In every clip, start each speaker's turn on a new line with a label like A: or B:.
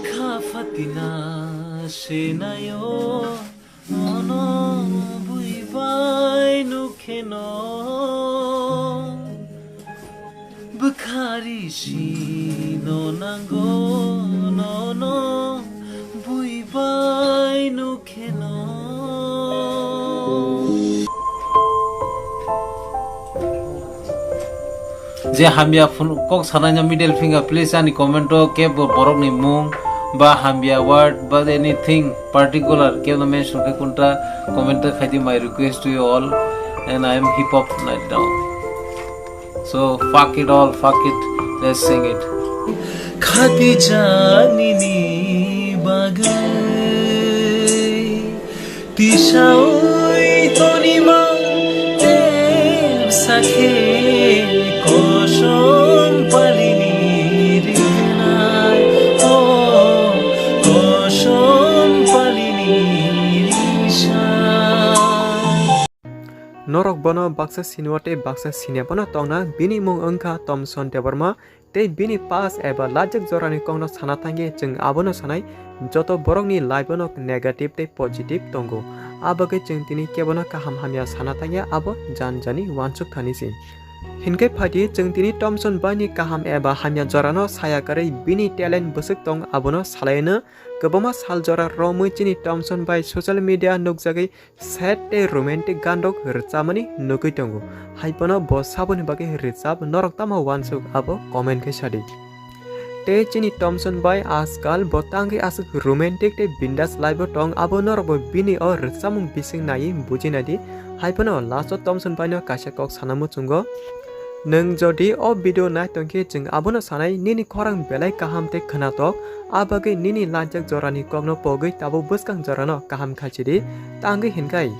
A: Bakafatina senayo ono buibay nukeno Bakari sino nango no buibay nukeno Je hamya kok sananya middle finger please ani comment o ke borok ni mung ba hamya word but anything particular ke no mention ke kunta comment khaidi my request to you all and I am hip hop night now so fuck it all fuck it let's sing it khati jani ni bagai tishaoi toni ma sakhe Koshom palini rinai oh Koshom palini rishai
B: Norok bono baksa sinuate baksa sinia bono tongna bini mung angka Thomson Deborma te bini pas eba lajak jorani kongno sanatange jeng abono sanai joto borokni life bono negative te positive tongo abagai jeng tini kebono kaham hamya sanatange abo janjani wansuk thanisi Hinkai phati jeng tini Thomson bani kaham eba hamya jorano saya karai bini talent busuk tong abono salaina kebama sal jora romui chini Thomson bai social media nukjagai sad te romantic gandok rchamani nukui tongo haipono bo saboni bage rchab norok tama wansuk abo comment ke sadi te chini Thomson bai askal botangi asuk romantic te bindas live tong abo norok bini o rchamung bising nai bujinadi haipono last Thomson bai no kaisa kok sanamu chungo Nung jodi o video na tongke jeng abono sanai nini korang belai kaham te khanatok abagai nini lanjak jorani kogno pogoi tabo buskang jorano kaham khachidi tangi hinkai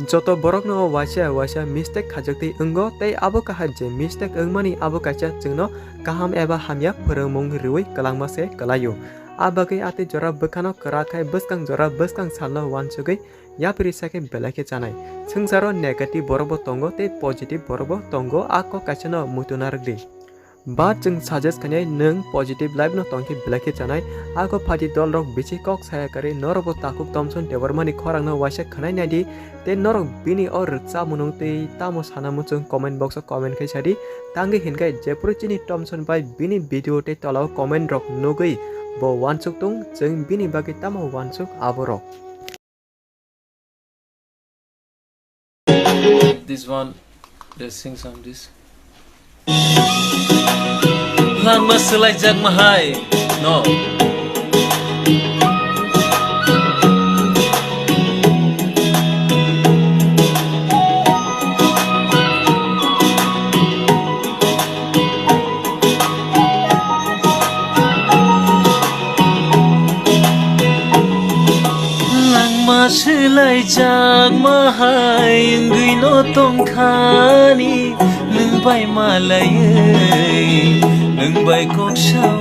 B: joto borokno wasa mistake khajakti ungo tei abo kahar je mistake ungmani abo kacha jengno kaham eba hamya phoromung riwi kalangma se kalayo abagai ate jora bukhano karakai buskang jora buskang salno wansugai yapri sake belake chanai sengsaro negative borobo tongo te positive borobo tongo ako kachano mutunargdi ba jeng suggest kanyai nung positive life no tongki belake chanai ako phati dol rok bichi kok saya kare norobo takuk Thomson Debormani khorang no wasa khanai nadi te norok bini or cha munung te tamo sana muchung comment box o comment khai sadi tangi hinkai jepur chini Thomson bai bini video te tolao comment rok nugui bo wansuk tung jeng bini bagi tamo wansuk aborok
A: This one, let's sing some this. Lama selai jag mahai, no. Selai jag mahai ngui no tong khani nung bai malai nung bai kok sao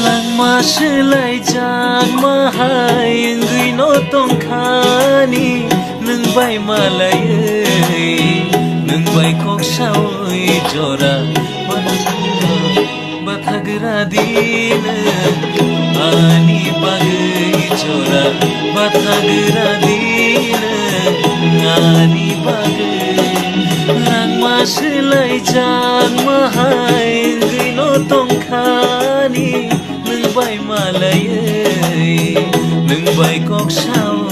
A: lang ma selai jag mahai ngui no tong khani nung bai malai nung bai kok sao jora bathagra din ani bagai jora bathagra din ani bagai lang maslai jan mahai gino tong khani nung bai malai nung bai kok sao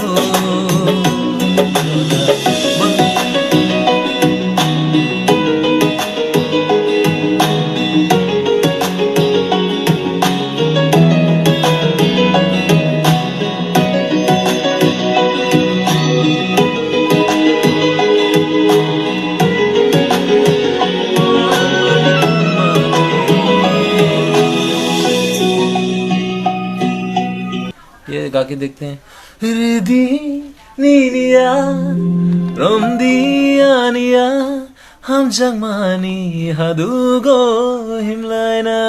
A: गा के देखते हैं Ridhi Niña रमदियानिया हम जगमानी हादुगो हिमलायना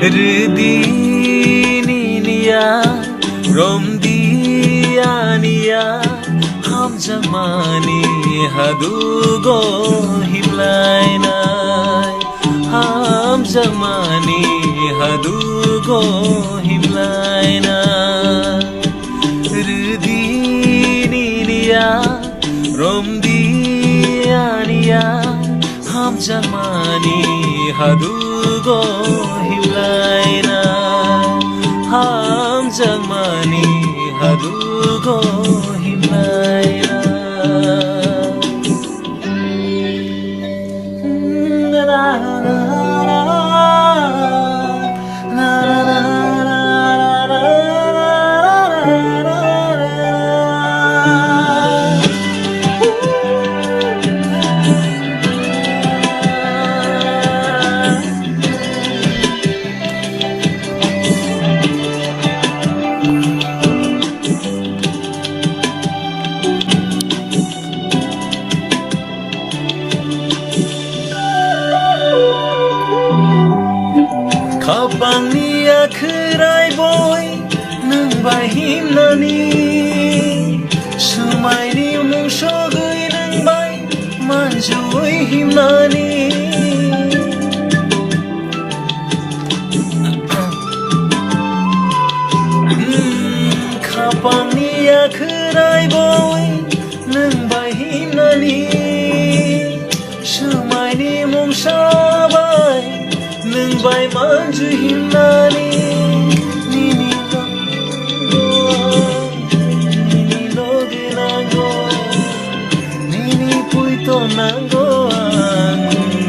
A: Ridiniya Romdianiya Ham jamani hadugo himlainai Ham jamani hadugo himlainai Ridiniya Romdianiya Ham jamani hadugo himlainai Ham jamani hadugo himlainai Kapangni akhirai boy nang bahim nani Sumaini mungsogui nang bai manjui him nani Kapangni akhirai boy nang bahim nani Sumaini mungsabai nang bai manju himnani nini loge nango nini puito nango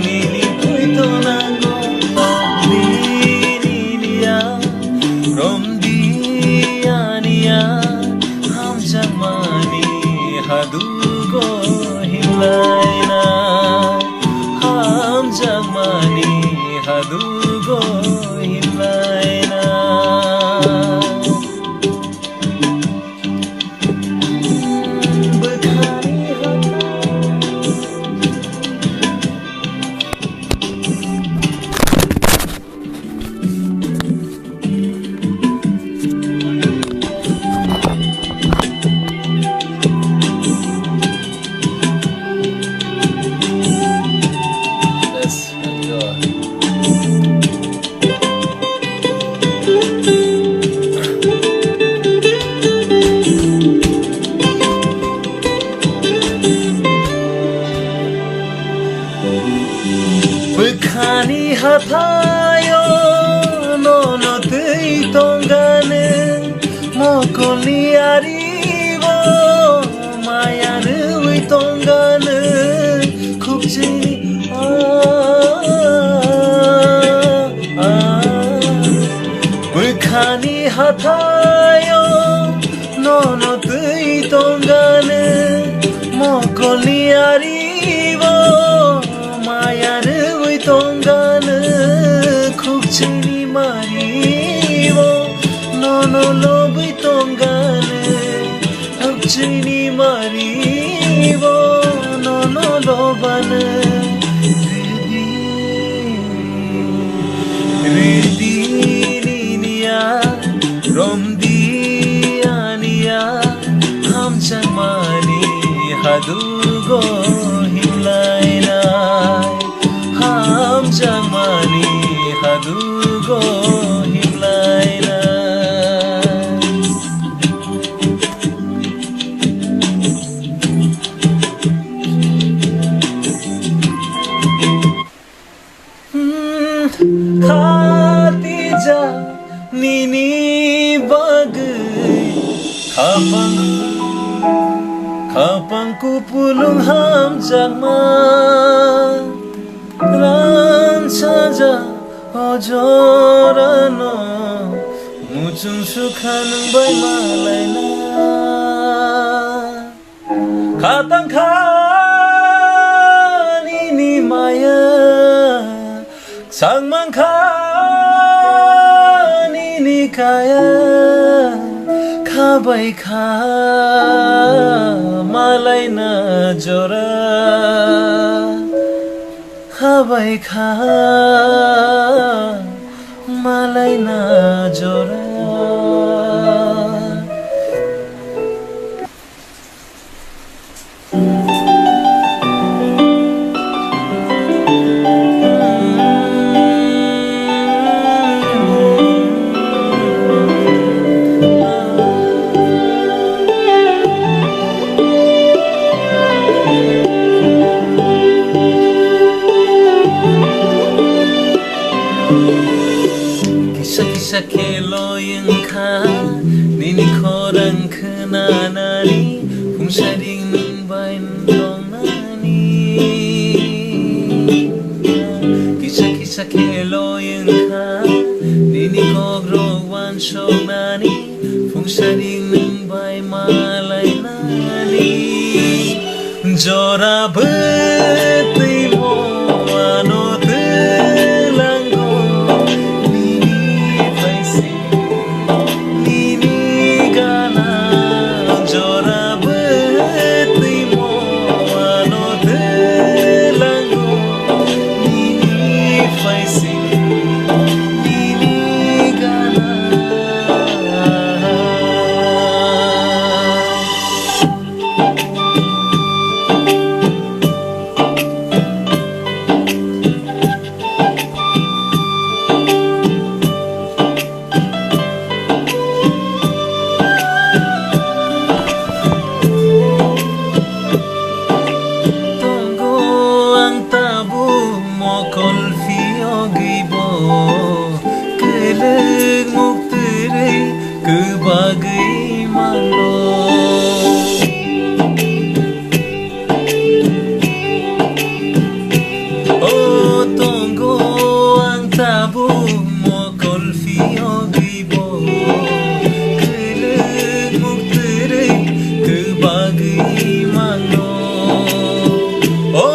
A: nini puito nango niniya romdianiya ham jamani hadugo himlaina ham jamani hadugo himlaina Bekhani Let's enjoy. Bekhani hatayo nono tei tongane mokoli aribo mayane ui tongane khupchini Bekhani hatayo nono tei tongane mokoli aribo mayane ui tongane khupchini maribo nono lobui tongane khupchini maribo nono lobane Ridiniya Romdianiya Ham jamani hadugo himlainai Ham jamani hadugo himlainai Khatija nini bag Khapangku pulung ham jama Ran saja ojorano Mucung sukhanung bai malaina Khatang khani ni maya Sangmang khani ni kaya Khabai kha malaina jora Khabai kha malay na jora. Kisah kelo yang ka nini korang kenanani pung sading nung bain dong nani. Kisah kelo yang ka nini kogrog wan shong nani pung sading nung bain malay nani. Jora betul mo ano telanggo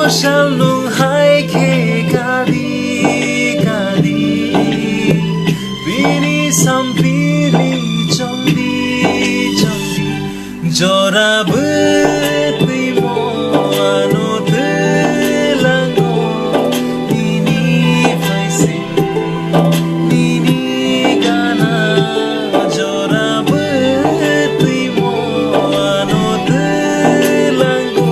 A: Shall nung hai ke kadi kadi bini sampili chongdi chongdi jora beti mo ano telango ini faisi ini gana jora beti mo ano telango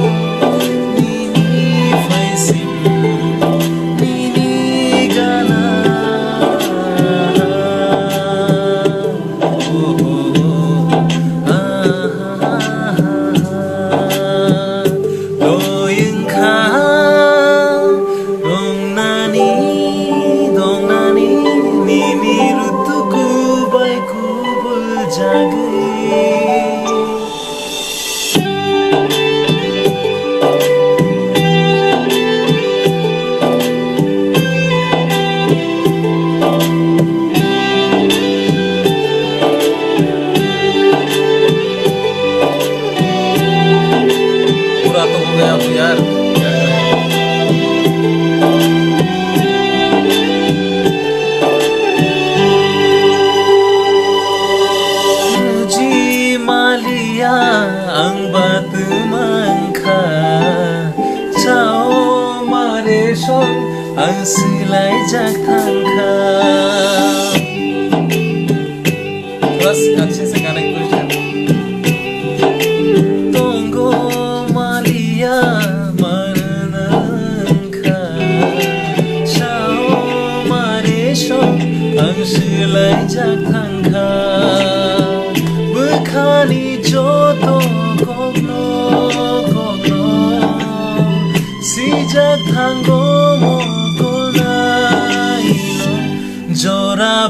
A: ang batu mangka chao mare song ang silai jak thangka. बस अच्छे से गाने की कोशिश कर तोंगो Mallya मारनंका chao mare song ang silai jak thangka bekhani joto sijak thanggo mo kolai jora